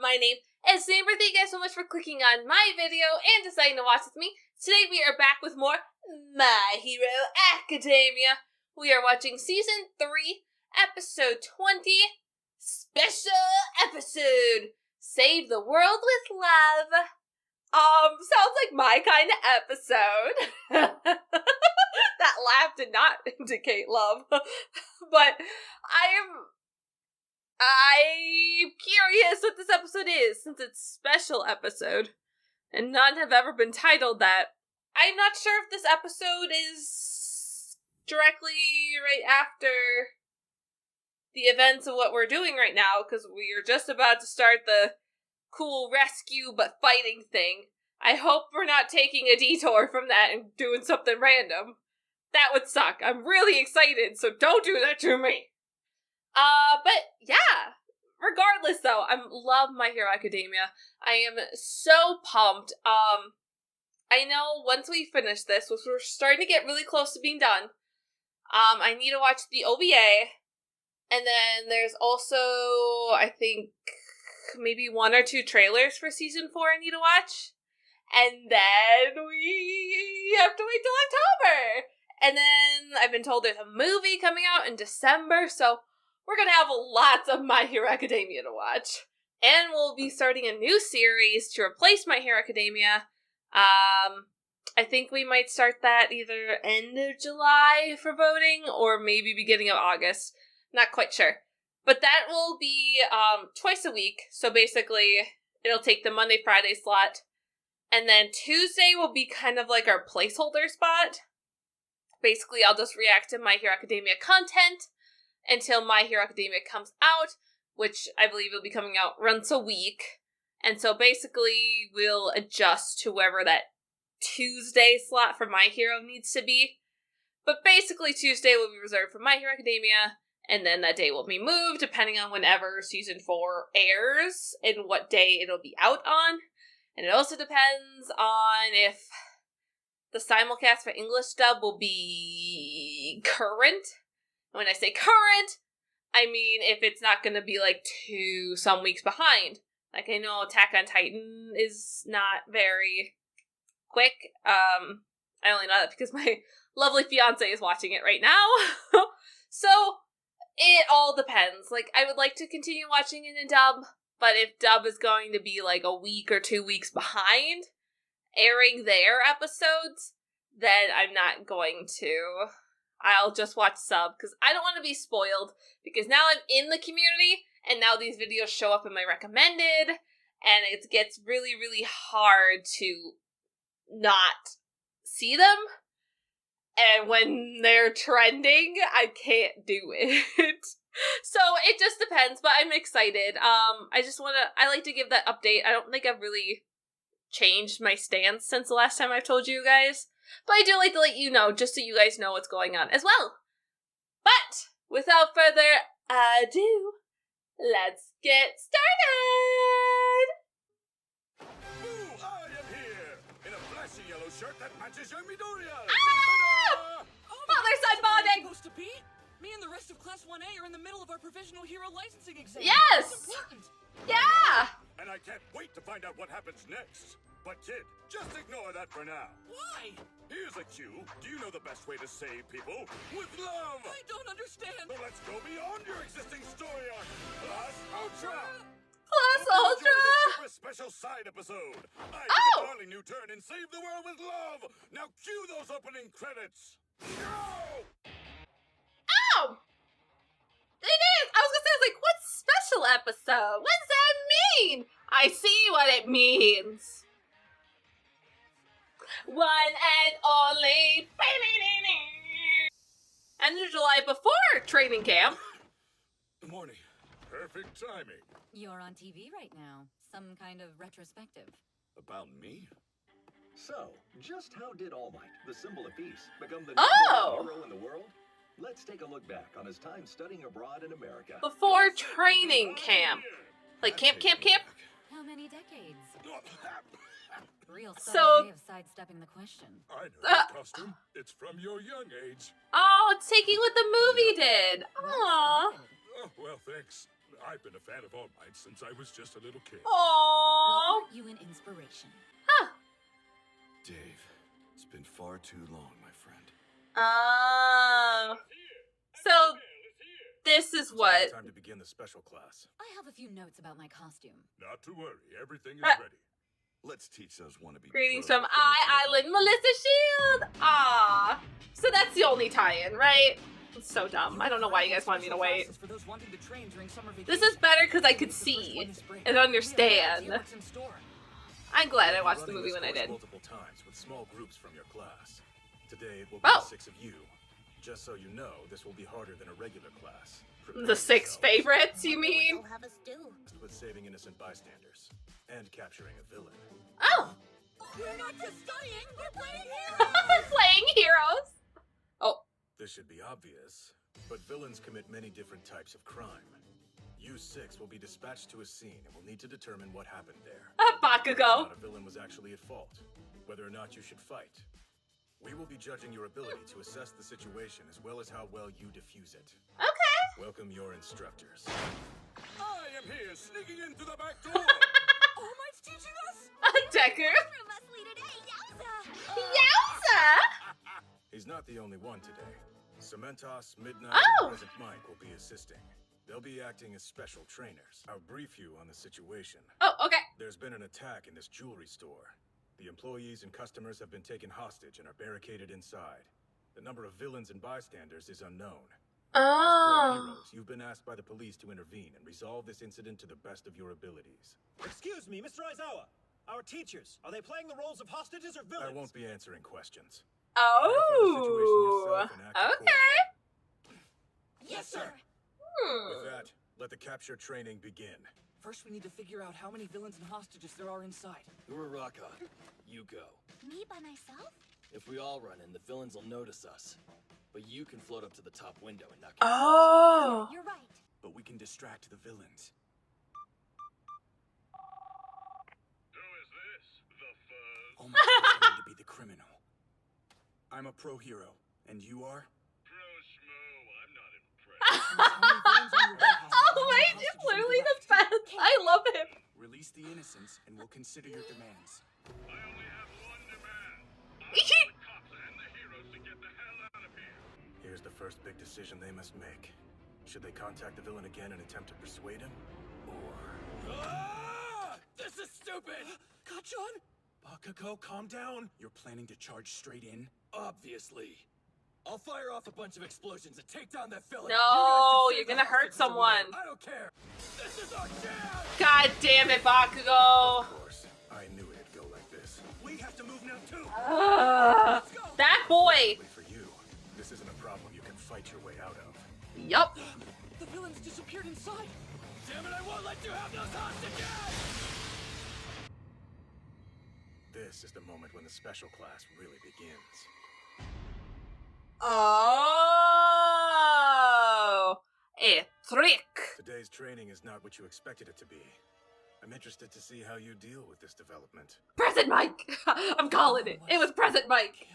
My name is Zamber. Thank you guys so much for clicking on my video and deciding to watch with me. Today we are back with more My Hero Academia. We are watching Season 3, Episode 20, Special Episode, Save the World with Love. Sounds like my kind of episode. That laugh did not indicate love. But I'm curious what this episode is, since it's special episode, and none have ever been titled that. I'm not sure if this episode is directly right after the events of what we're doing right now, because we are just about to start the cool rescue but fighting thing. I hope we're not taking a detour from that and doing something random. That would suck. I'm really excited, so don't do that to me. But yeah, regardless though, I love My Hero Academia. I am so pumped. I know once we finish this, which we're starting to get really close to being done, I need to watch the OVA, and then there's also, I think, maybe 1 or 2 trailers for Season 4 I need to watch, and then we have to wait till October, and then I've been told there's a movie coming out in December, so we're going to have lots of My Hero Academia to watch. And we'll be starting a new series to replace My Hero Academia. I think we might start that either end of July for voting, or maybe beginning of August. Not quite sure. But that will be twice a week. So basically, it'll take the Monday, Friday slot. And then Tuesday will be kind of like our placeholder spot. Basically, I'll just react to My Hero Academia content until My Hero Academia comes out, which I believe will be coming out once a week. And so basically, we'll adjust to wherever that Tuesday slot for My Hero needs to be. But basically, Tuesday will be reserved for My Hero Academia, and then that day will be moved depending on whenever Season 4 airs and what day it'll be out on. And it also depends on if the simulcast for English dub will be current. When I say current, I mean if it's not going to be like some weeks behind. Like, I know Attack on Titan is not very quick. I only know that because my lovely fiance is watching it right now. So, it all depends. Like, I would like to continue watching it in dub, but if dub is going to be like a week or 2 weeks behind airing their episodes, then I'm not going to. I'll just watch sub, because I don't want to be spoiled, because now I'm in the community, and now these videos show up in my recommended, and it gets really, really hard to not see them, and when they're trending, I can't do it. So, it just depends, but I'm excited. I like to give that update. I don't think I've really changed my stance since the last time I've told you guys. But I do like to let you know, just so you guys know what's going on as well. But, without further ado, let's get started! Ooh, I am here! In a flashy yellow shirt that matches your Midoriya! Ah! Father-son bonding! Supposed to be? Me and the rest of Class 1A are in the middle of our provisional hero licensing exam. Yes! It's important. Yeah! And I can't wait to find out what happens next. But kid, just ignore that for now. Why? Here's a cue. Do you know the best way to save people? With love! I don't understand. So let's go beyond your existing story arc. Plus Ultra! Plus Hope you enjoy Ultra! this super special side episode. I took a darling new turn and saved the world with love. Now cue those opening credits. Go! Oh! It is! I was gonna say, like, what special episode? What does that mean? I see what it means. One and only. End of July before training camp. Morning. Perfect timing. You're on TV right now. Some kind of retrospective. About me? So, just how did All Might, the symbol of peace, become the Oh! number 1 hero in the world? Let's take a look back on his time studying abroad in America. Before training camp. Like camp. How many decades? Real So- subtle way of sidestepping the question. I know that costume. It's from your young age. Oh, it's taking what the movie did. Well Aww. spotted. Oh, well, thanks. I've been a fan of All Might since I was just a little kid. Well, Aww. aren't you an inspiration? Dave, it's been far too long, my friend. So this is what. Time to begin the special class. I have a few notes about my costume. Not to worry, everything is Ah. ready. Let's teach those wannabe. Greetings pros from to finish it. Island, Melissa Shield. Ah, so that's the only tie-in, right? It's so dumb. I don't know why you guys wanted me to wait. For those wanting to train during summer This vacation. is better because I could It's the first see one this spring. and We have no understand. idea what's in store. I'm glad I watched the Running movie this when I course did. multiple times with small groups from your class. Today it will be Oh. 6 of you. Just so you know, this will be harder than a regular class. Prepare The 6 yourself favorites, you mean? They'll have us do. with saving innocent bystanders and capturing a villain. Oh, We're not just studying, we're playing heroes! playing heroes. Oh, This should be obvious, but villains commit many different types of crime. You 6 will be dispatched to a scene and will need to determine what happened there. Whether or Bakugo. not a villain was actually at fault, whether or not you should fight. We will be judging your ability to assess the situation as well as how well you defuse it. Okay. Welcome your instructors. I am here, sneaking in through the back door. All Might's teaching us? Decker. From us today, yowza! Yowza. He's not the only one today. Cementos, Midnight, Oh. and Present Mike will be assisting. They'll be acting as special trainers. I'll brief you on the situation. Oh, okay. There's been an attack in this jewelry store. The employees and customers have been taken hostage and are barricaded inside. The number of villains and bystanders is unknown. As pro Oh. heroes, you've been asked by the police to intervene and resolve this incident to the best of your abilities. Excuse me, Mr. Aizawa. Our teachers, are they playing the roles of hostages or villains? I won't be answering questions. Oh. Okay. Yes, sir! With that, let the capture training begin. First, we need to figure out how many villains and hostages there are inside. Uraraka, you go. Me by myself? If we all run in, the villains will notice us. But you can float up to the top window and not get Oh. You're right. But we can distract the villains. Who is this? The fuzz? Oh my God, going to be the criminal. I'm a pro hero, and you are? Pro schmo, I'm not impressed. Oh, wait, it's literally the best. I love him. Release the innocents, and we'll consider your demands. I only have one demand. I want the cops and the heroes to get the hell out of here. Here's the first big decision they must make. Should they contact the villain again and attempt to persuade him? Or... Ah! This is stupid! Kachan? Bakugo, calm down! You're planning to charge straight in? Obviously. I'll fire off a bunch of explosions and take down that villain. No, You you're guys gonna just hurt save the hostages someone. away. I don't care. This is our chance! God damn it, Bakugo. Of course. I knew it'd go like this. We have to move now, too. That boy. But for you, this isn't a problem you can fight your way out of. Yup. The villains disappeared inside. Damn it, I won't let you have those hostages! This is the moment when the special class really begins. Oh. A trick. Today's training is not what you expected it to be. I'm interested to see how you deal with this development. Present Mike. I'm calling it. It was Present Mike.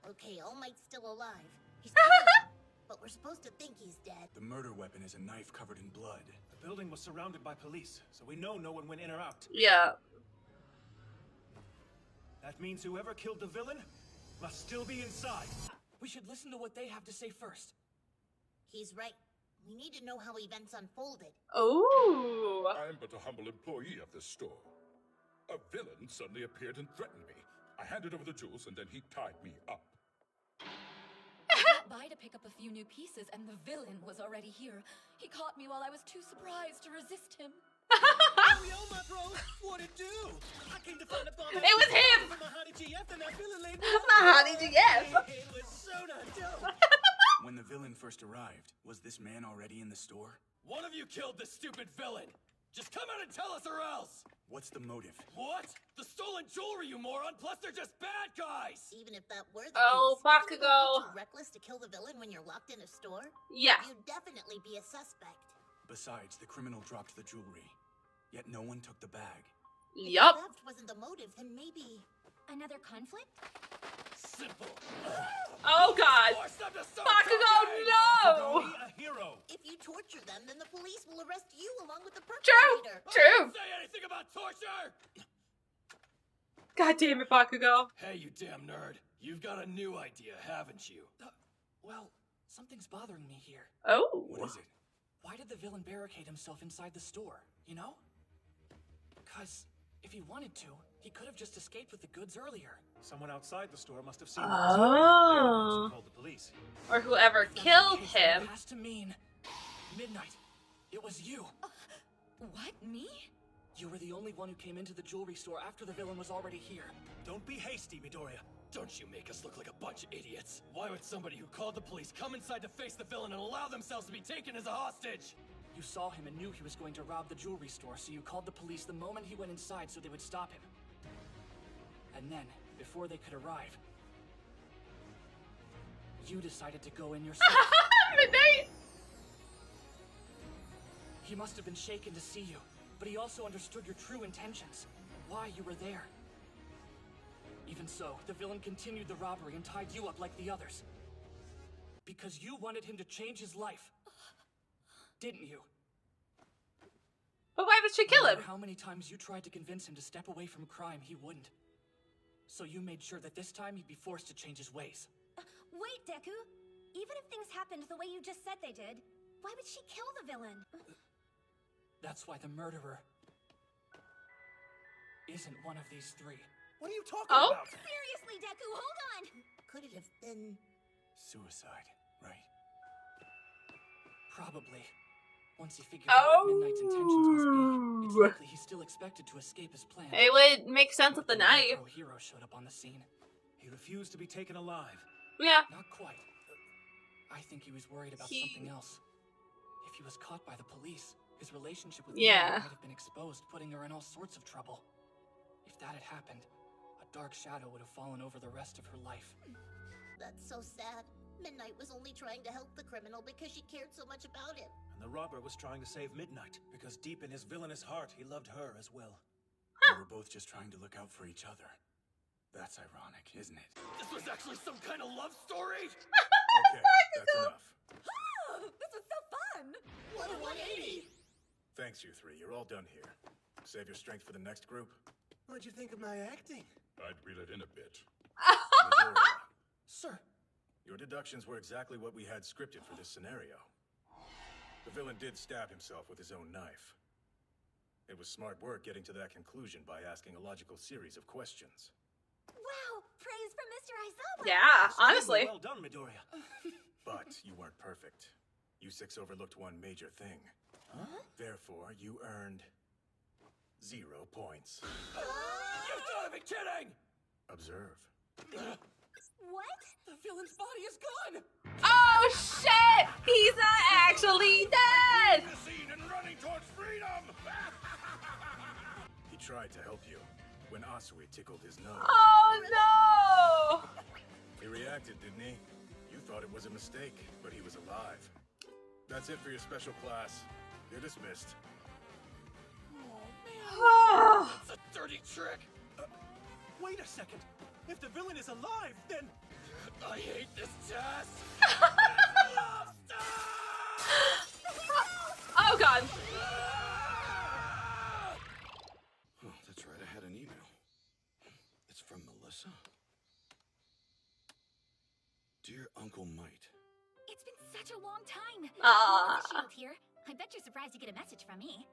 Okay, All Might's still alive. He's dead, but we're supposed to think he's dead. The murder weapon is a knife covered in blood. The building was surrounded by police, so we know no one went in or out. Yeah. That means whoever killed the villain must still be inside. We should listen to what they have to say first. He's right. We need to know how events unfolded. Oh. I'm but a humble employee of this store. A villain suddenly appeared and threatened me. I handed over the jewels and then he tied me up. By to pick up a few new pieces, and the villain was already here. He caught me while I was too surprised to resist him. Yo, my bro, what'd it do? I came to find a bomb. It was him! Mahani GF and that villain laid Mahani GF. It was so not dope. When the villain first arrived, was this man already in the store? One of you killed this stupid villain! Just come out and tell us or else! What's the motive? What? The stolen jewelry, you moron! Plus they're just bad guys! Even if that were the Oh, case, isn't it Bakugo. too reckless to kill the villain when you're locked in a store? Yeah. You'd definitely be a suspect. Besides, the criminal dropped the jewelry. Yet no one took the bag. Yup. If theft wasn't the motive, then maybe... Another conflict? simple. Oh god. Force them to start Bakugo, talking! no! Be a hero. If you torture them, then the police will arrest you along with the True. perpetrator. I True. didn't say anything about torture! God damn it, Bakugo. Hey, you damn nerd. You've got a new idea, haven't you? Well, something's bothering me here. Oh. What is it? Why did the villain barricade himself inside the store, you know? Because if he wanted to, he could have just escaped with the goods earlier. Someone outside the store must have seen what was here. They're the ones who Oh. called the police. Or whoever If that's killed the case, then him. It has to mean Midnight. It was you. What? Me? You were the only one who came into the jewelry store after the villain was already here. Don't be hasty, Midoriya. Don't you make us look like a bunch of idiots. Why would somebody who called the police come inside to face the villain and allow themselves to be taken as a hostage? You saw him and knew he was going to rob the jewelry store, so you called the police the moment he went inside so they would stop him. And then, before they could arrive, you decided to go in yourself. Midnight. He must have been shaken to see you, but he also understood your true intentions, why you were there. Even so, the villain continued the robbery and tied you up like the others. Because you wanted him to change his life. Didn't you? But why would she kill No him? matter how many times you tried to convince him to step away from crime, he wouldn't. So you made sure that this time he'd be forced to change his ways. Wait, Deku. Even if things happened the way you just said they did, why would she kill the villain? That's why the murderer isn't one of these three. What are you talking Oh? about? Seriously, Deku, hold on! Could it have been... Suicide, right? Probably. Once he figured out Oh. what Midnight's intentions must be, it's likely he still expected to escape his plan. It would make sense with the When knife. Retro Hero showed up on the scene. He refused to be taken alive. Yeah. Not quite. I think he was worried about He- something else. If he was caught by the police, his relationship with Yeah. Midnight might have been exposed, putting her in all sorts of trouble. If that had happened, a dark shadow would have fallen over the rest of her life. That's so sad. Midnight was only trying to help the criminal because she cared so much about him. And the robber was trying to save Midnight, because deep in his villainous heart, he loved her as well. They were both just trying to look out for each other. That's ironic, isn't it? This was actually some kind of love story? Okay, that's enough. This is so fun! What a 180! Thanks, you three. You're all done here. Save your strength for the next group. What'd you think of my acting? I'd reel it in a bit. Midoriya, Sir, your deductions were exactly what we had scripted for this scenario. The villain did stab himself with his own knife. It was smart work getting to that conclusion by asking a logical series of questions. Wow, praise from Mr. Aizawa! Yeah, Extremely honestly. Well done, Midoriya. But you weren't perfect. You six overlooked one major thing. Therefore, you earned 0 points. You gotta be kidding! Observe. What? the villain's body is gone! Oh shit! He's not actually dead! The scene and running towards freedom! He tried to help you when Asui tickled his nose. Oh no! He reacted, didn't he? You thought it was a mistake, but he was alive. That's it for your special class. You're dismissed. It's a dirty trick! Wait a second. If the villain is alive, then... I hate this test! Oh god. Oh, that's right, I had an email. It's from Melissa. Dear Uncle Might. It's been such a long time. Aw. With the shield here, I bet you're surprised you get a message from me.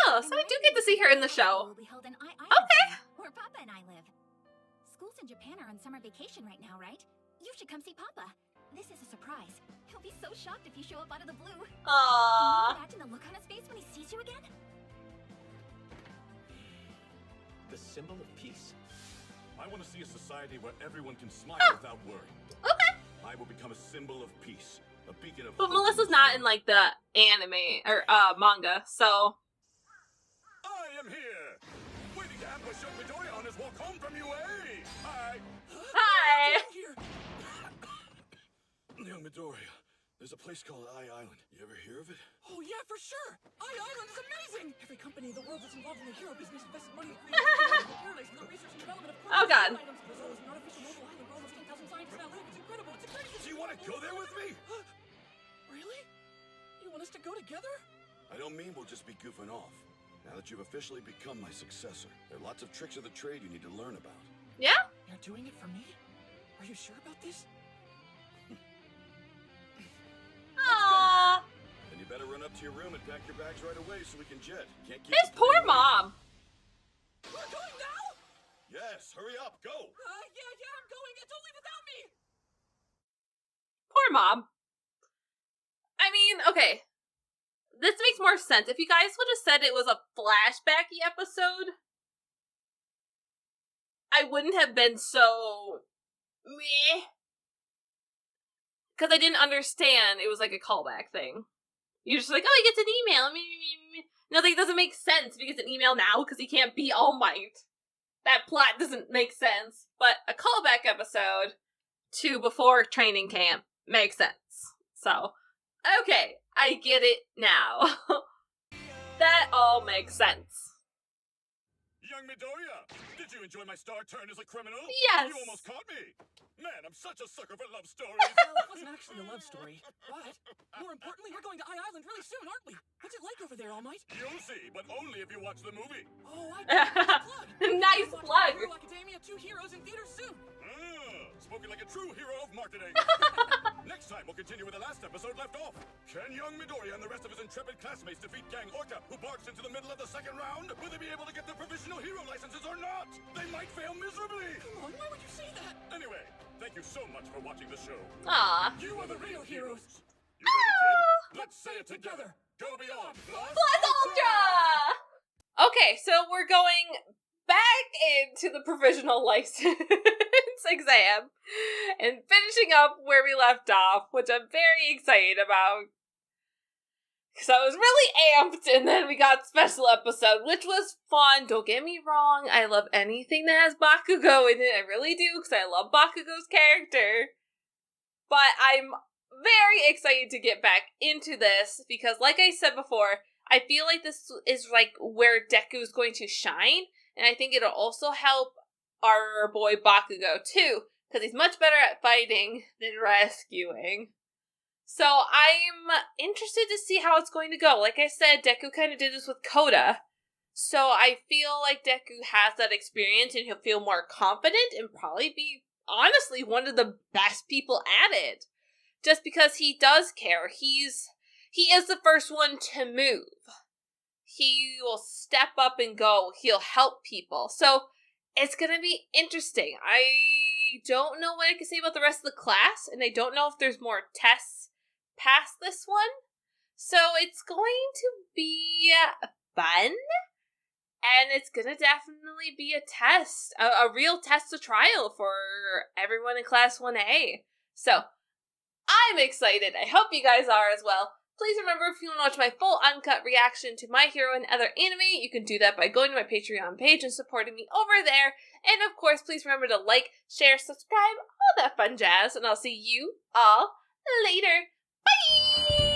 Oh, so I do get to see her in the show. Will be held in Okay. where Papa and I live. Schools in Japan are on summer vacation right now, right? You should come see Papa. This is a surprise. He'll be so shocked if you show up out of the blue. Can Aww. you imagine the look on his face when he sees you again? The symbol of peace? I want to see a society where everyone can smile without worry. Okay. I will become a symbol of peace, a beacon of But hope. Melissa's not in like the anime or manga, so I am here, waiting to ambush young Midoriya on his walk home from UA. Hi. hi. Here! Young Midoriya, There's a place called Eye Island. You ever hear of it? Oh yeah, for sure! Eye Island is amazing! Every company in the world that's involved in the hero business invested money to create a paradise for the research and development of Oh god. items. There's always an artificial mobile island where almost 10,000 scientists now live. It's incredible! It's crazy! Do you want to go there with me? Really? You want us to go together? I don't mean we'll just be goofing off. Now that you've officially become my successor, there are lots of tricks of the trade you need to learn about. Yeah? You're doing it for me? Are you sure about this? Aww. Then you better run up to your room and pack your bags right away so we can jet. Can't keep His the poor plane waiting. mom. We're going now? Yes, hurry up, go! Yeah, I'm going. Don't leave without me! Poor mom. I mean, okay. This makes more sense. If you guys would have said it was a flashbacky episode, I wouldn't have been so meh. Because I didn't understand it was like a callback thing. You're just like, oh, he gets an email. No, like, it doesn't make sense if he gets an email now because he can't be All Might. That plot doesn't make sense. But a callback episode to before training camp makes sense. So, okay, I get it now. That all makes sense. Young Midoriya, did you enjoy my star turn as a criminal? Yes. You almost caught me. Man, I'm such a sucker for love stories. Well, it wasn't actually a love story, but more importantly, we're going to Eye Island really soon, aren't we? What's it like over there, All Might? You'll see, but only if you watch the movie. Oh, I got a plug. Nice Watch plug. Hero Academia 2 Heroes in theaters soon. Spoken like a true hero of marketing. Next time, we'll continue with the last episode left off. Can young Midoriya and the rest of his intrepid classmates defeat Gang Orca, who barks into the middle of the second round? Will they be able to get their provisional hero licenses or not? They might fail miserably. Come on, why would you say that? Anyway, thank you so much for watching the show. Aw. You are the real heroes. You ready, kid? Let's say it together. Go beyond. Plus Ultra! Okay, so we're going back into the provisional license exam and finishing up where we left off, which I'm very excited about. Because I was really amped, and then we got special episode, which was fun. Don't get me wrong, I love anything that has Bakugo in it. I really do, because I love Bakugo's character. But I'm very excited to get back into this, because like I said before, I feel like this is like where Deku is going to shine, and I think it'll also help our boy Bakugo too, because he's much better at fighting than rescuing. So I'm interested to see how it's going to go. Like I said, Deku kind of did this with Koda, so I feel like Deku has that experience and he'll feel more confident and probably be, honestly, one of the best people at it. Just because he does care. He is the first one to move. He will step up and go. He'll help people. So it's going to be interesting. I don't know what I can say about the rest of the class, and I don't know if there's more tests past this one. So it's going to be fun, and it's going to definitely be a test, a real test of trial for everyone in Class 1A. So I'm excited. I hope you guys are as well. Please remember, if you want to watch my full uncut reaction to My Hero and other anime, you can do that by going to my Patreon page and supporting me over there. And of course, please remember to like, share, subscribe, all that fun jazz, and I'll see you all later. Bye!